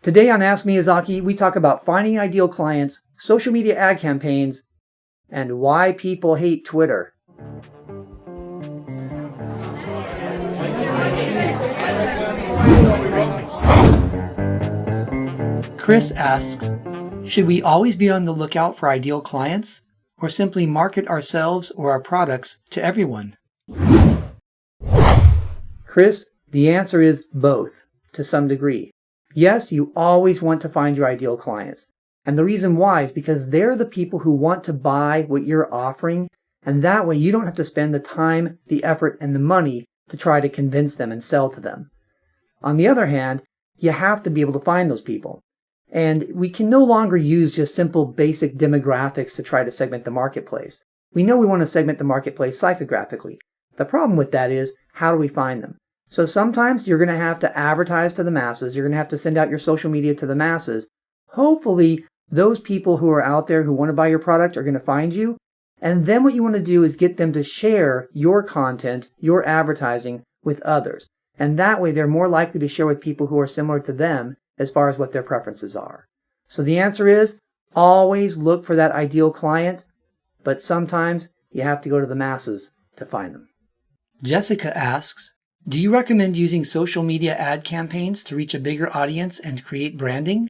Today on Ask Miyazaki, we talk about finding ideal clients, social media ad campaigns, and why people hate Twitter. Chris asks, should we always be on the lookout for ideal clients, or simply market ourselves or our products to everyone? Chris, the answer is both, to some degree. Yes, you always want to find your ideal clients. And the reason why is because they're the people who want to buy what you're offering, and that way you don't have to spend the time, the effort, and the money to try to convince them and sell to them. On the other hand, you have to be able to find those people. And we can no longer use just simple basic demographics to try to segment the marketplace. We know we want to segment the marketplace psychographically. The problem with that is, how do we find them? So sometimes you're going to have to advertise to the masses. You're going to have to send out your social media to the masses. Hopefully, those people who are out there who want to buy your product are going to find you. And then what you want to do is get them to share your content, your advertising with others. And that way they're more likely to share with people who are similar to them as far as what their preferences are. So the answer is always look for that ideal client, but sometimes you have to go to the masses to find them. Jessica asks, do you recommend using social media ad campaigns to reach a bigger audience and create branding?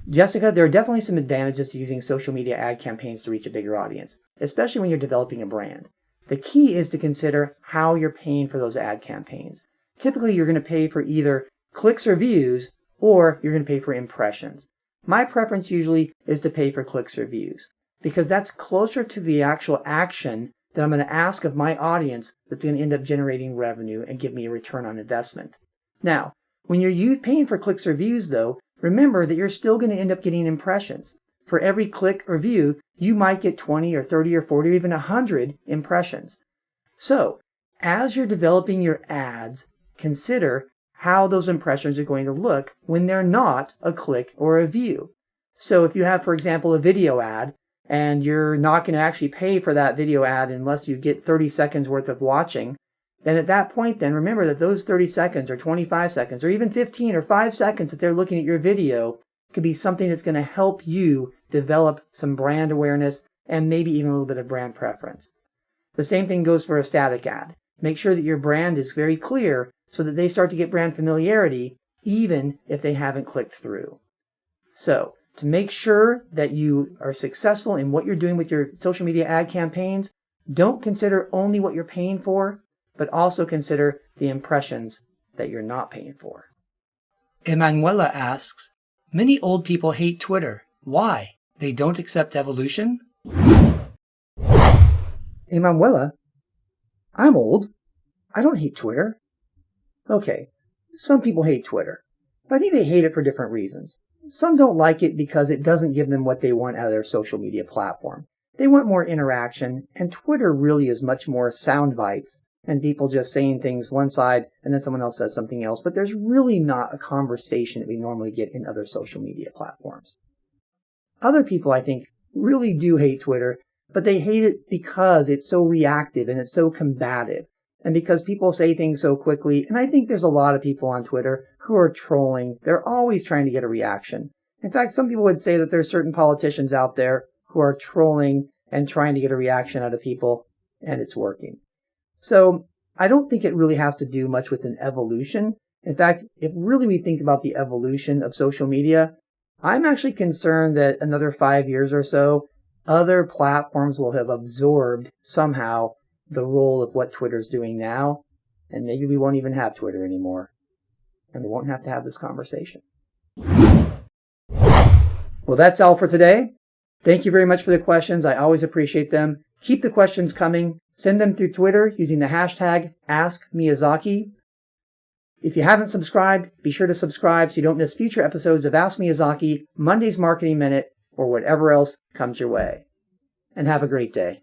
Jessica, there are definitely some advantages to using social media ad campaigns to reach a bigger audience, especially when you're developing a brand. The key is to consider how you're paying for those ad campaigns. Typically, you're going to pay for either clicks or views, or you're going to pay for impressions. My preference usually is to pay for clicks or views, because that's closer to the actual action that I'm going to ask of my audience that's going to end up generating revenue and give me a return on investment. Now, when you're paying for clicks or views, though, remember that you're still going to end up getting impressions. For every click or view, you might get 20 or 30 or 40 or even 100 impressions. So, as you're developing your ads, consider how those impressions are going to look when they're not a click or a view. So if you have, for example, a video ad, and you're not going to actually pay for that video ad unless you get 30 seconds worth of watching, then at that point, then remember that those 30 seconds or 25 seconds or even 15 or 5 seconds that they're looking at your video could be something that's going to help you develop some brand awareness and maybe even a little bit of brand preference. The same thing goes for a static ad. Make sure that your brand is very clear so that they start to get brand familiarity even if they haven't clicked through. So, to make sure that you are successful in what you're doing with your social media ad campaigns, don't consider only what you're paying for, but also consider the impressions that you're not paying for. Emanuela asks, many old people hate Twitter. Why? They don't accept evolution? Emanuela, I'm old. I don't hate Twitter. Okay, some people hate Twitter, but I think they hate it for different reasons. Some don't like it because it doesn't give them what they want out of their social media platform. They want more interaction, and Twitter really is much more sound bites and people just saying things one side and then someone else says something else, but there's really not a conversation that we normally get in other social media platforms. Other people, I think, really do hate Twitter, but they hate it because it's so reactive and it's so combative, and because people say things so quickly. And I think there's a lot of people on Twitter who are trolling. They're always trying to get a reaction. In fact, some people would say that there's certain politicians out there who are trolling and trying to get a reaction out of people, and it's working. So I don't think it really has to do much with an evolution. In fact, if really we think about the evolution of social media, I'm actually concerned that another 5 years or so, other platforms will have absorbed somehow the role of what Twitter's doing now, and maybe we won't even have Twitter anymore, and we won't have to have this conversation. Well, that's all for today. Thank you very much for the questions. I always appreciate them. Keep the questions coming. Send them through Twitter using the hashtag AskMiyazaki. If you haven't subscribed, be sure to subscribe so you don't miss future episodes of Ask Miyazaki, Monday's Marketing Minute, or whatever else comes your way. And have a great day.